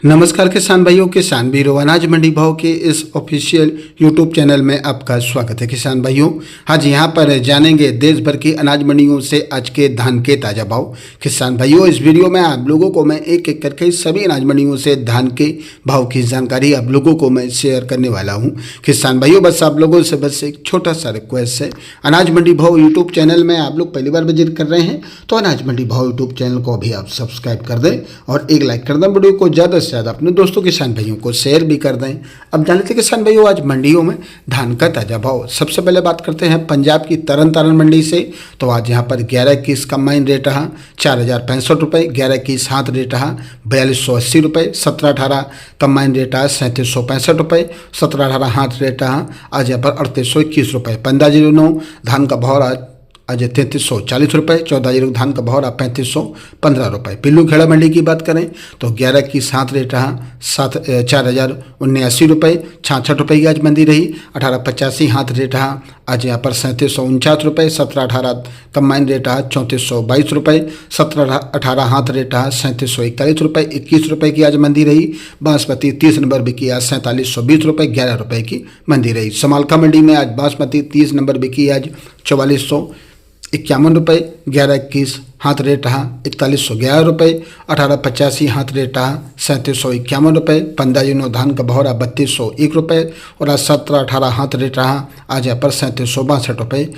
नमस्कार किसान भाइयों, किसान बीरो अनाज मंडी भाव के इस ऑफिशियल यूट्यूब चैनल में आपका स्वागत है। किसान भाइयों, आज यहाँ पर जानेंगे देश भर की अनाज मंडियों से आज के धान के ताज़ा भाव। किसान भाइयों, इस वीडियो में आप लोगों को मैं एक एक करके सभी अनाज मंडियों से धान के भाव की जानकारी आप लोगों को मैं शेयर करने वाला हूँ। किसान भाइयों, बस आप लोगों से बस एक छोटा सा रिक्वेस्ट है, अनाज मंडी भाव यूट्यूब चैनल में आप लोग पहली बार विजिट कर रहे हैं तो अनाज मंडी भाव यूट्यूब चैनल को भी आप सब्सक्राइब कर दें और एक लाइक कर दें। वीडियो को ज़्यादा ज़्यादा अपने दोस्तों किसान भाइयों को शेयर भी कर दें। अब जान लेते किसान भाइयों आज मंडियों में धान का ताज़ा भाव। सबसे पहले बात करते हैं पंजाब की तरन तारण मंडी से। तो आज यहाँ पर 11-21 कंबाइन रेट रहा 4065 रुपये, 11-21 हाथ रेट रहा 4280 रुपये, 17-18 कंबाइन रेट रहा 3765 रुपये, 17-18 हाथ रेट रहा आज यहाँ पर 3821 रुपये, 1509 धान का भाव रहा आज 3340 रुपये, 14 धान का भाव रहा 3515 रुपये। पिल्लू खेड़ा मंडी की बात करें तो 11-21 हाथ रेट रहा 4079 रुपये, 66 रुपये की आज मंदी रही। 1885 हाथ रेट रहा आज यहाँ पर 3749 रुपये, 17-18 कंबाइन रेट रहा 3422 रुपये, 17-18 हाथ रेट रहा 3741 रुपये, 21 रुपये की आज मंदी रही। बासमती 30 नंबर बिकी आज 4720 रुपये, 11 रुपये की मंदी रही। समालखा मंडी में आज बासमती 30 नंबर बिकी आज 4451 रुपये, 11-21 हाथ रेट रहा 4111 रुपये, 1885 हाथ रेट रहा 3751 रुपये, 15 धान का भाव रहा 3201 रुपये और आज 17-18 हाथ रेट रहा आज यहाँ पर 3762 रुपये।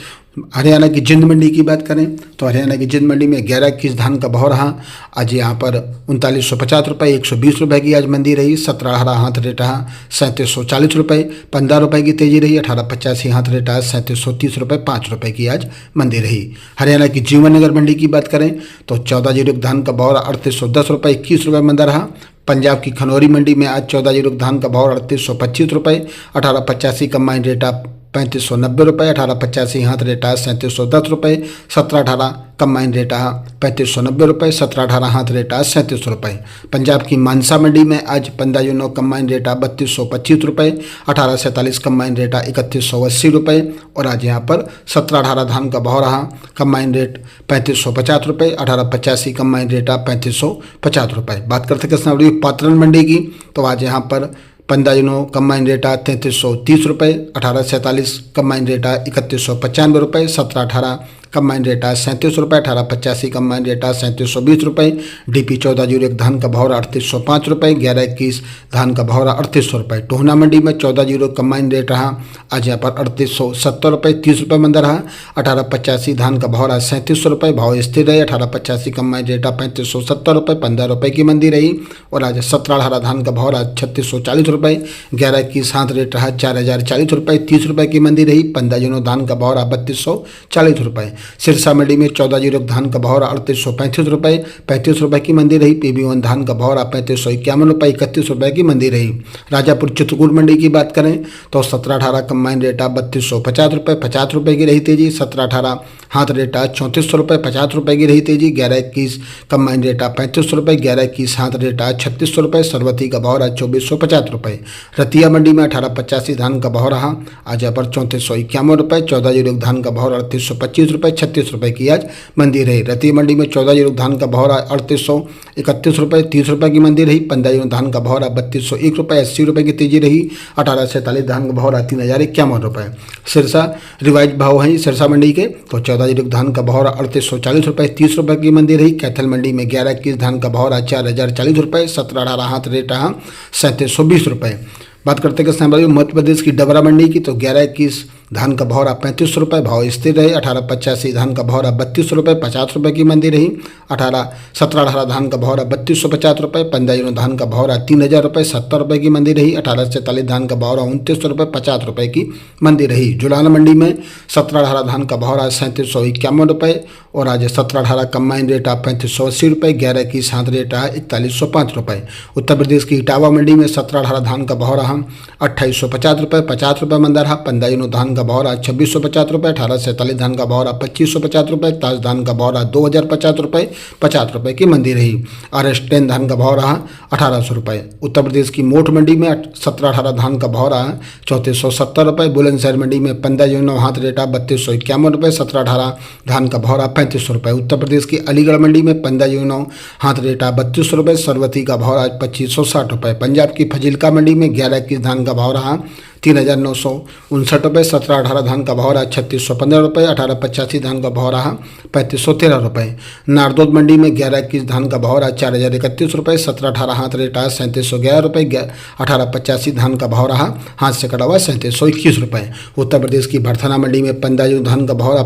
हरियाणा की जिंद मंडी की बात करें तो हरियाणा की जिंद मंडी में 11-21 धान का भाव रहा आज यहाँ पर 3950 रुपये, 120 रुपये की आज मंदी रही। 17-18 हाथ रेट रहा 3740 रुपये, 15 रुपये की तेजी रही। 1885 हाथ रेट रहा 3730 रुपये, 5 रुपये की आज मंदी रही। हरियाणा की जीवन नगर मंडी की बात करें तो 14 धान का भाव 3810 रुपये, 21 रुपये मंदा रहा। पंजाब की खनौरी मंडी में आज 14 धान का भाव 3825 रुपये, 1885 कंबाइन रेट आप 3590 रुपये, 1885 हाथ रेटा 3710 रुपये, 17-18 कंबाइन रेटा 3590 रुपये, 17-18 हाथ रेटा 37 रुपये। पंजाब की मानसा मंडी में आज 15 कंबाइन रेटा 3225 रुपये, 1847 कंबाइन रेटा 3180 रुपये और आज यहाँ पर 17-18 धान का भाव रहा कंबाइन रेट 3550 रुपये, 1885 कंबाइन रेटा 3550 रुपये। बात करते किसान पात्रन मंडी की तो आज यहाँ पर 15 कंबाइन रेटा 3330 रुपये, 1847 कंबाइन रेटा 3195 रुपये, 17-18 कंबाइन रेटा 37 रुपये, 1885 कंबाइन रेटा 3720 रुपये। डीपी 1401 धान का भाव 3805 रुपये, 11-21 धान का भाव 3800 रुपये। टोहना मंडी में 14 कंबाइन रेट रहा आज यहाँ पर 3870 रुपये, 30 रुपये मंदा रहा। 1885 धान का भाव 3700 रुपये, भाव स्थिर रहे। 1885 कंबाइन रेटा 3570 रुपये, 15 रुपये की मंदी रही और आज 17-18 धान का भाव 3640 रुपये, 11-21 हाथ रेट रहा 4040 रुपये, 30 रुपये की मंदी रही। 15 धान का भाव 3240 रुपये। सिरसा मंडी में 14 धान का भाव 3835 रुपये, 35 रुपये की मंदी रही। PB1 धान का भाव 3551 रुपये, 31 रुपये की मंदी रही। राजापुर चित्रकूट मंडी की बात करें तो 17-18 कंबाइन रेटा 3250 रुपये, 50 रुपये की रही तेजी। 17-18 हाथ रेटा 3400 रुपये, 50 रुपये की रही तेजी। 11-21 कंबाइन रेटा 3500 रुपये, 11-21 हाथ रेटा 3600 रुपये, सरवती का भाव 2450 रुपये। रतिया मंडी में 1885 धान का भाव रहा आज यहाँ पर 3451 रुपये, 14 धान का भाव 3825 रुपये, 36 रुपये की आज मंदी रही। रतिया मंडी में 14 धान का भाव 3831 रुपये, 30 रुपये की मंदी रही। 15 धान का भाव 3201 रुपये, 80 रुपये की तेजी रही। 1847 धान का भाव 3051 रुपये। सिरसा रिवाइज भाव हैं सिरसा मंडी के तो 14 धान का भाव 3840 रुपये, 30 रुपये की मंदी रही। कैथल मंडी में 11-21 धान का भाव 4040 रुपये, 17-18 हाथ रेट रहा 3720 रुपये। बात करते हैं किसान भाइयों मध्य प्रदेश की डबरा मंडी की तो 11-21 धान का भाव 3500 रुपये, भाव स्थिर रहे। 1885 धान का भाव 3200 रुपये, 50 रुपये की मंदी रही। 17-18 धान का भाव 3250 रुपये, 15 धान का भाव 3000 रुपये, 70 रुपये की मंदी रही। 1847 धान का भाव 2900 रुपये, 50 रुपये की मंदी रही। जुलाना मंडी में 17-18 धान का भाव 3751 रुपये और आज 17-18 कंबाइन रेट 3580 रुपये, 11-21 हाथ रेट 4105 रुपये। उत्तर प्रदेश की इटावा मंडी में 17-18 धान का भाव रहा 2850 रुपये, 50 रुपये मंदा रहा। 15 धान का का भाव रहा 2650 रुपये, 1847 धान का भाव रहा 2550 रुपये, ताज धान का भाव रहा 2050 रुपये 50 रुपये की मंदी रही। RS10 धान का भाव रहा 1800 रुपये। उत्तर प्रदेश की मोट मंडी में 17-18 धान का भाव रहा 3470 रुपये। बुलंदशहर मंडी में 15/9 हाथ रेटा 3251 रुपये, 17-18 धान का भाव रहा 3500 रुपये। उत्तर प्रदेश की अलीगढ़ मंडी में 15/9 हाथ रेटा 3200 रुपये, सरवती का भाव रहा 2560 रुपये। पंजाब की फजीलका मंडी में 11-21 धान का भाव रहा 3959 रुपये, 17-18 धान का भाव रहा 3615 रुपये, 1885 धान का भाव रहा 3513 रुपये। नारदौद मंडी में 11-21 धान का भाव रहा 4031 रुपये, 17-18 हाथ रेटा 3711 रुपये, 1885 धान का भाव रहा हाथ से कटा हुआ 3721 रुपये। उत्तर प्रदेश की भरथना मंडी में 15 धान का भाव रहा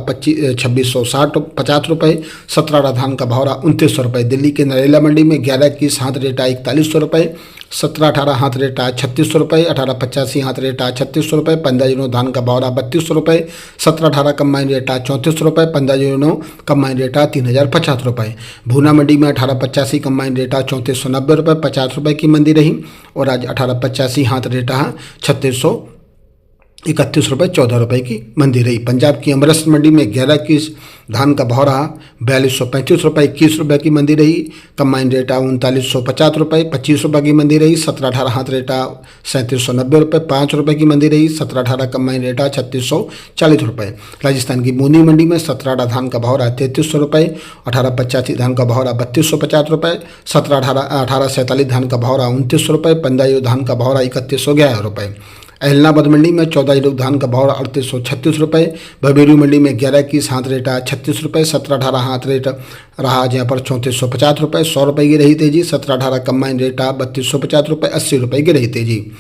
2650 रुपये, 17-18 धान का भाव रहा 2900 रुपये। दिल्ली के नरेला मंडी में 11-21 हाथ रेटा 4100 रुपये, 17-18 हाथ रेटा 3600 रुपये, 1885 हाथ रेटा 3600 रुपये, 15 धान का भाव रहा 3200 रुपये, 17-18 कंबाइन रेटा 3400 रुपये, 15 कंबाइन रेटा 3050 रुपये। भूना मंडी में 1885 कंबाइन रेटा 3490 रुपये 50 रुपये की मंदी रही और आज 1885 हाथ रेटा 3631 रुपये 14 रुपये की मंदी रही। पंजाब की अमृतसर मंडी में 11-21 धान का भाव रहा 4235 रुपये 21 रुपये की मंदी रही। कंबाइन रेटा 3950 रुपये 25 रुपये की मंदी रही। 17-18 हाथ रेटा 3790 रुपये 5 रुपये की मंदी रही। 17-18 कंबाइन रेटा 3640 रुपये। राजस्थान की बूंदी मंडी में 17-18 धान का भाव रहा 3300 रुपये, 1885 धान का भाव रहा 3250 रुपये, 1847 धान का भाव रहा 2900 रुपये, 15 धान का भाव रहा 3111 रुपये। एलनाबाद मंडी में 14 धान का भाव 3836 रुपये। बबेरू मंडी में 11-21 हाथ रेटा 36 रुपये, 17-18 हाथ रेट रहा आज यहाँ पर 3450 रुपये 100 रुपये की रही तेजी। 17-18 कंबाइन रेटा 3250 रुपये 80 रुपये की रही तेजी।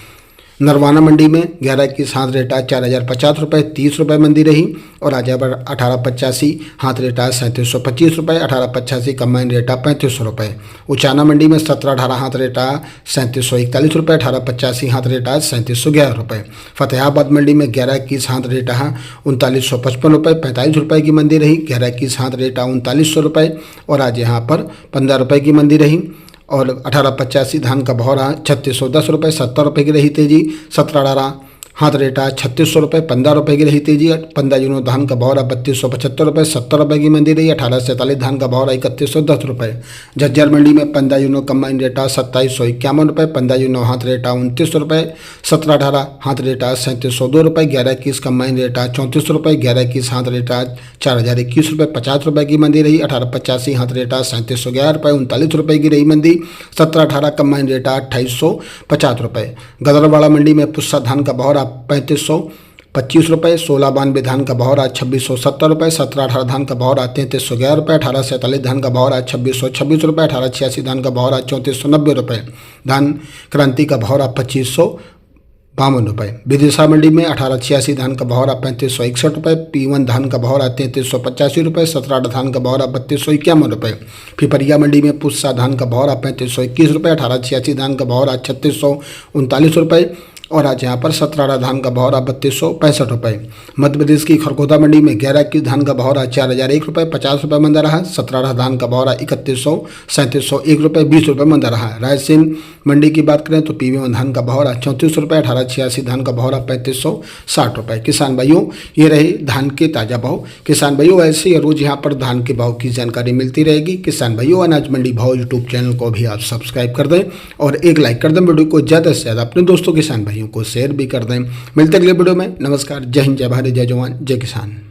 नरवाना मंडी में 11-21 हाथ रेटा 4050 रुपये 30 रुपये मंदी रही और आज यहाँ पर 1885 हाथ रेटा 3725 रुपये, 1885 कंबाइन रेटा 3500 रुपये। उचाना मंडी में 17-18 हाथ रेटा 3741 रुपये, 1885 हाथ रेटा 3711 रुपये। फतेहाबाद मंडी में 11-21 हाथ रेटा 3955 रुपये 45 रुपये की मंदी रही। 11-21 हाथ रेटा 3900 रुपये और आज यहाँ पर 15 रुपये की मंदी रही और 1885 धान का भाव रहा 3610 रुपये 70 रुपये की रही तेजी। 17-18 हाथ रेटा 3600 रुपये 15 रुपये की रही तेजी। 15 धान का भाव रहा 3275 रुपये 70 रुपये की मंदी रही। 1847 धान का भाव रहा 3110 रुपये। झज्जर मंडी में 15 कंबाइन रेटा 2751 रुपये, 15 हाथ रेटा 2900 रुपये, 17-18 हाथ रेटा 3702 रुपये, 11-21 कंबाइन रेटा 3400 रुपये, 11-21 हाथ रेटा 4021 रुपये 50 रुपये की मंदी रही। 1885 हाथ रेटा 3711 रुपये 39 रुपये की रही मंदी। 17-18 कंबाइन रेटा 2850 रुपये। गदरवाड़ा मंडी में पुस्सा धान का भाव 3525 रुपये, 1692 धान का भाव रहा 2670 रुपये, 17-18 धान का भाव रहा 3311 रुपये, 1847 धान का भाव रहा 2626 रुपये, 1886 धान का भाव रहा 3490 रुपये। धान क्रांति का भाव रहा 2552 रुपये। विदिशा मंडी में 1886 धान का भाव रहा 3561 रुपये, P1 धान का भाव रहा 3385 रुपये, 17-18 धान का भाव रहा 3251 रुपये। पिपरिया मंडी में पुस्सा धान का भाव रहा 3521 रुपये, 1886 धान का भाव रहा 3639 रुपये और आज यहाँ पर 17-18 धान का भाव रहा 3265 रुपये। मध्य प्रदेश की खरगोदा मंडी में 11-21 धान का भाव रहा 4001 रुपये 50 रुपये मंदा रहा। 17-18 धान का भाव रहा 3100-3701 रुपये 20 रुपये मंदा रहा। रायसेन मंडी की बात करें तो P1 धान का भाव रहा 34 रुपये, 1886 धान का भाव रहा 3560 रुपये। किसान भाइयों, ये रहे धान के ताज़ा भाव। किसान भाइयों, ऐसे ही रोज़ यहाँ पर धान के भाव की जानकारी मिलती रहेगी। किसान भाइयों, अनाज मंडी भाव यूट्यूब चैनल को भी आप सब्सक्राइब कर दें और एक लाइक कर दें। वीडियो को ज़्यादा से ज़्यादा अपने दोस्तों किसान भाइयों को शेयर भी कर दें। मिलते अगले वीडियो में। नमस्कार, जय हिंद, जय भारत, जय जवान, जय किसान।